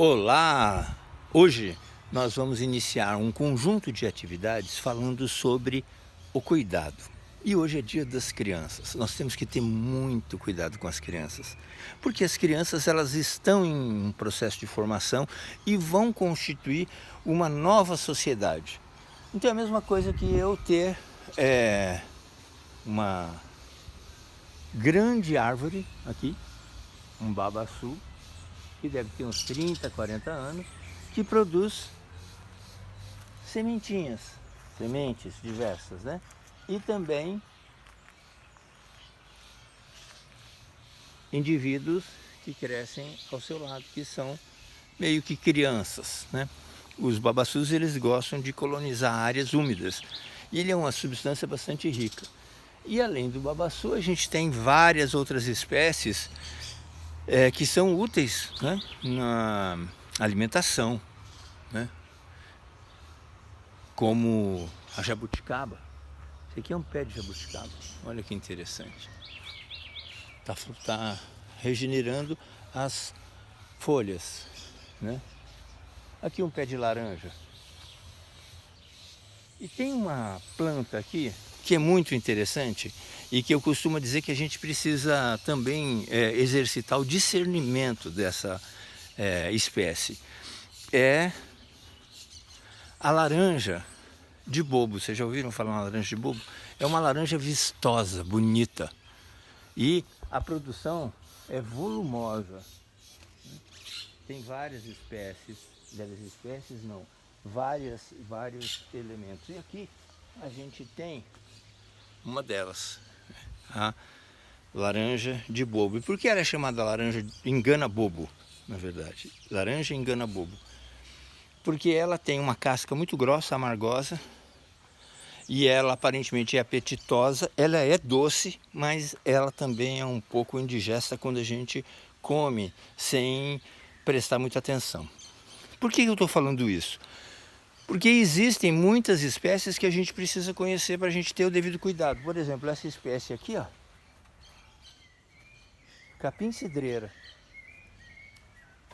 Olá! Hoje nós vamos iniciar um conjunto de atividades falando sobre o cuidado. E hoje é Dia das Crianças. Nós temos que ter muito cuidado com as crianças, porque as crianças elas estão em um processo de formação e vão constituir uma nova sociedade. Então é a mesma coisa que eu ter uma grande árvore aqui, um babaçu, que deve ter uns 30, 40 anos, que produz sementinhas, sementes diversas, né? E também indivíduos que crescem ao seu lado, que são meio que crianças, né? Os babaçus, eles gostam de colonizar áreas úmidas, e ele é uma substância bastante rica. E além do babaçu, a gente tem várias outras espécies que são úteis, né, na alimentação, né, como a jabuticaba. Esse aqui é um pé de jabuticaba, olha que interessante. Tá regenerando as folhas, né? Aqui um pé de laranja. E tem uma planta aqui que é muito interessante e que eu costumo dizer que a gente precisa também exercitar o discernimento dessa espécie. É a laranja de bobo. Vocês já ouviram falar uma laranja de bobo? É uma laranja vistosa, bonita. E a produção é volumosa. Tem várias espécies não, vários elementos. E aqui a gente tem uma delas, a laranja de bobo. E por que ela é chamada laranja engana-bobo, na verdade? Laranja engana-bobo. Porque ela tem uma casca muito grossa, amargosa, e ela aparentemente é apetitosa. Ela é doce, mas ela também é um pouco indigesta quando a gente come sem prestar muita atenção. Por que eu estou falando isso? Porque existem muitas espécies que a gente precisa conhecer para a gente ter o devido cuidado. Por exemplo, essa espécie aqui, ó, capim-cidreira,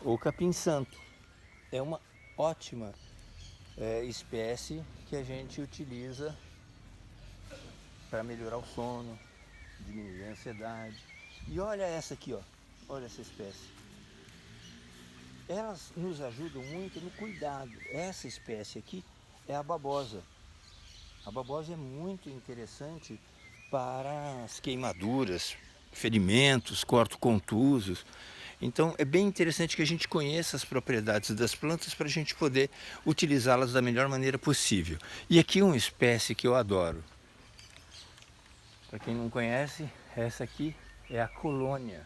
ou capim-santo, é uma ótima espécie que a gente utiliza para melhorar o sono, diminuir a ansiedade. E olha essa aqui, ó, olha essa espécie. Elas nos ajudam muito no cuidado. Essa espécie aqui é a babosa. A babosa é muito interessante para as queimaduras, ferimentos, corto-contusos. Então é bem interessante que a gente conheça as propriedades das plantas para a gente poder utilizá-las da melhor maneira possível. E aqui uma espécie que eu adoro. Para quem não conhece, essa aqui é a colônia.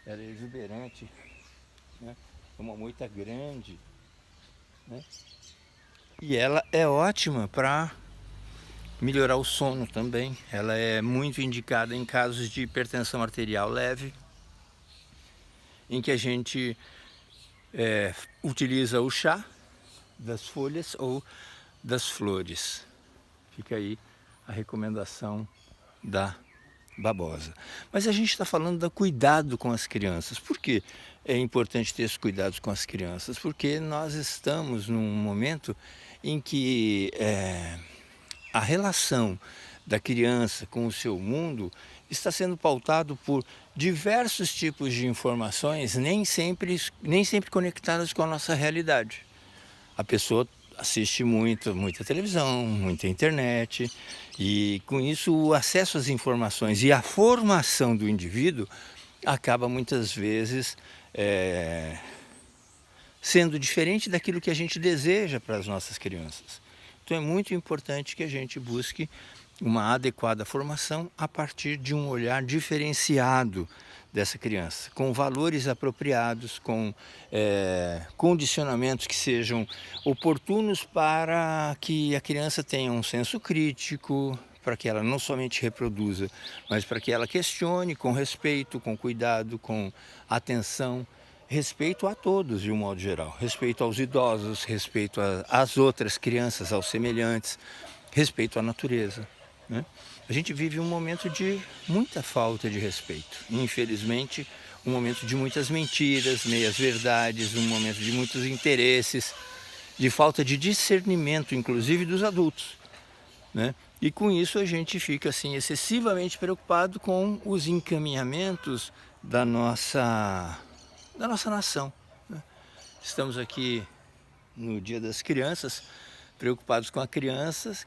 Ela é exuberante, né? É uma moita grande, né? E ela é ótima para melhorar o sono também. Ela é muito indicada em casos de hipertensão arterial leve, em que a gente utiliza o chá das folhas ou das flores. Fica aí a recomendação da babosa. Mas a gente está falando do cuidado com as crianças. Por que é importante ter esses cuidados com as crianças? Porque nós estamos num momento em que a relação da criança com o seu mundo está sendo pautado por diversos tipos de informações, nem sempre conectadas com a nossa realidade. A pessoa assiste muita televisão, muita internet, e com isso o acesso às informações e a formação do indivíduo acaba muitas vezes sendo diferente daquilo que a gente deseja para as nossas crianças. Então é muito importante que a gente busque uma adequada formação a partir de um olhar diferenciado dessa criança, com valores apropriados, com condicionamentos que sejam oportunos para que a criança tenha um senso crítico, para que ela não somente reproduza, mas para que ela questione com respeito, com cuidado, com atenção, respeito a todos de um modo geral, respeito aos idosos, respeito às outras crianças, aos semelhantes, respeito à natureza, né? A gente vive um momento de muita falta de respeito. Infelizmente, um momento de muitas mentiras, meias verdades, um momento de muitos interesses, de falta de discernimento, inclusive dos adultos, né? E com isso a gente fica assim excessivamente preocupado com os encaminhamentos da nossa nação, né? Estamos aqui no Dia das Crianças, preocupados com a criança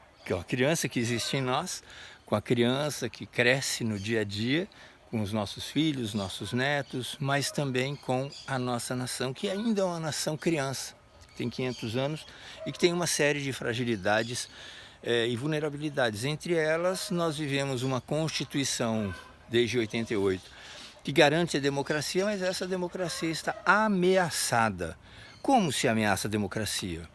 que existe em nós, com a criança que cresce no dia a dia, com os nossos filhos, nossos netos, mas também com a nossa nação, que ainda é uma nação criança, que tem 500 anos e que tem uma série de fragilidades e vulnerabilidades. Entre elas, nós vivemos uma Constituição desde 88, que garante a democracia, mas essa democracia está ameaçada. Como se ameaça a democracia?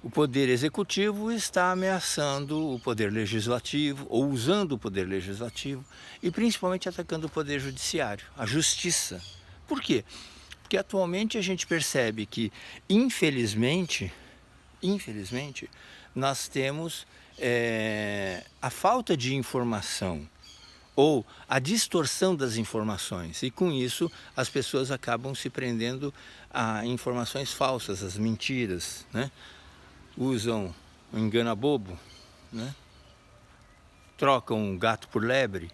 O poder executivo está ameaçando o poder legislativo, ou usando o poder legislativo, e principalmente atacando o poder judiciário, a justiça. Por quê? Porque atualmente a gente percebe que, infelizmente, nós temos a falta de informação, ou a distorção das informações, e com isso as pessoas acabam se prendendo a informações falsas, as mentiras, né? Usam o engano bobo, né? Trocam gato por lebre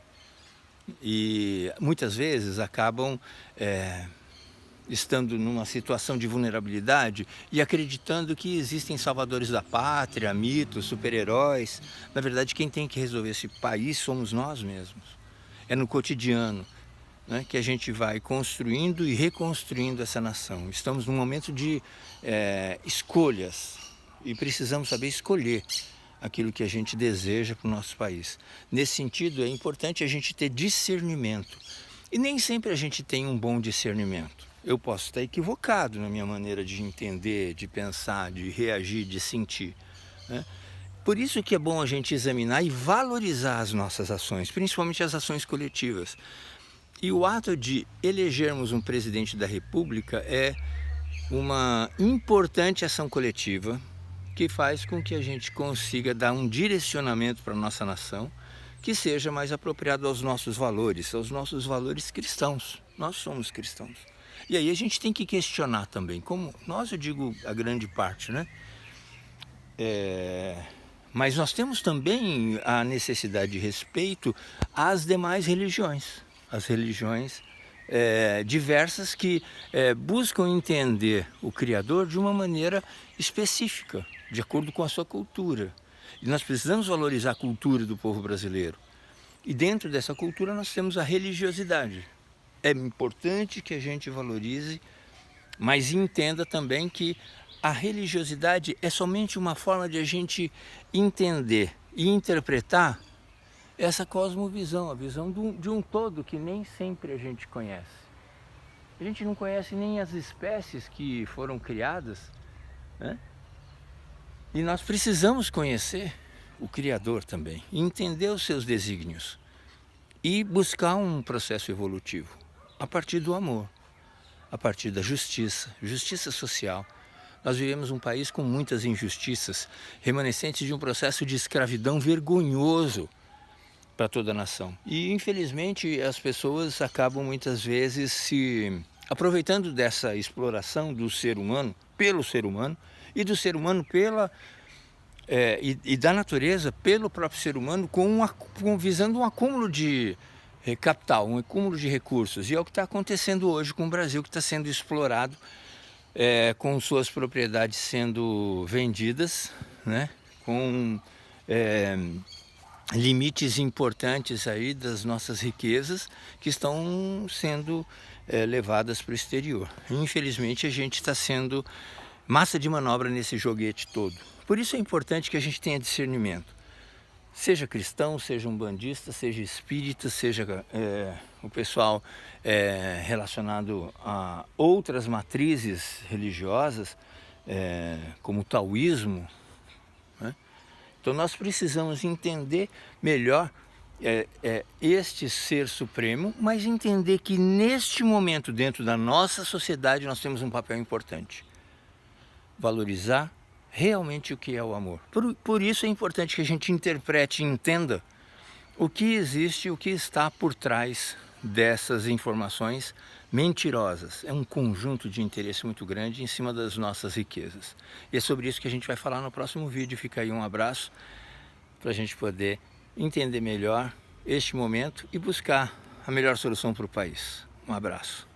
e muitas vezes acabam estando numa situação de vulnerabilidade e acreditando que existem salvadores da pátria, mitos, super-heróis. Na verdade, quem tem que resolver esse país somos nós mesmos. É no cotidiano, né, que a gente vai construindo e reconstruindo essa nação. Estamos num momento de escolhas e precisamos saber escolher aquilo que a gente deseja para o nosso país. Nesse sentido, é importante a gente ter discernimento. E nem sempre a gente tem um bom discernimento. Eu posso estar equivocado na minha maneira de entender, de pensar, de reagir, de sentir, né? Por isso que é bom a gente examinar e valorizar as nossas ações, principalmente as ações coletivas. E o ato de elegermos um presidente da República é uma importante ação coletiva que faz com que a gente consiga dar um direcionamento para a nossa nação que seja mais apropriado aos nossos valores cristãos. Nós somos cristãos. E aí a gente tem que questionar também, como nós, eu digo a grande parte, né? Mas nós temos também a necessidade de respeito às demais religiões, as religiões diversas que buscam entender o Criador de uma maneira específica, de acordo com a sua cultura. E nós precisamos valorizar a cultura do povo brasileiro. E dentro dessa cultura nós temos a religiosidade. É importante que a gente valorize, mas entenda também que a religiosidade é somente uma forma de a gente entender e interpretar essa cosmovisão, a visão de um todo que nem sempre a gente conhece. A gente não conhece nem as espécies que foram criadas, né? E nós precisamos conhecer o Criador também, entender os seus desígnios e buscar um processo evolutivo a partir do amor, a partir da justiça social. Nós vivemos um país com muitas injustiças, remanescentes de um processo de escravidão vergonhoso para toda a nação. E infelizmente as pessoas acabam muitas vezes se aproveitando dessa exploração do ser humano, pelo ser humano, e do ser humano e da natureza pelo próprio ser humano, visando um acúmulo de capital, um acúmulo de recursos. E é o que está acontecendo hoje com o Brasil, que está sendo explorado, com suas propriedades sendo vendidas, né? Com limites importantes aí das nossas riquezas que estão sendo levadas para o exterior. Infelizmente a gente está sendo massa de manobra nesse joguete todo. Por isso é importante que a gente tenha discernimento. Seja cristão, seja umbandista, seja espírita, seja o pessoal relacionado a outras matrizes religiosas, como o taoísmo, né? Então nós precisamos entender melhor este ser supremo, mas entender que neste momento, dentro da nossa sociedade, nós temos um papel importante. Valorizar realmente o que é o amor. Por isso é importante que a gente interprete e entenda o que existe, o que está por trás dessas informações mentirosas. É um conjunto de interesse muito grande em cima das nossas riquezas. E é sobre isso que a gente vai falar no próximo vídeo. Fica aí um abraço para a gente poder entender melhor este momento e buscar a melhor solução para o país. Um abraço.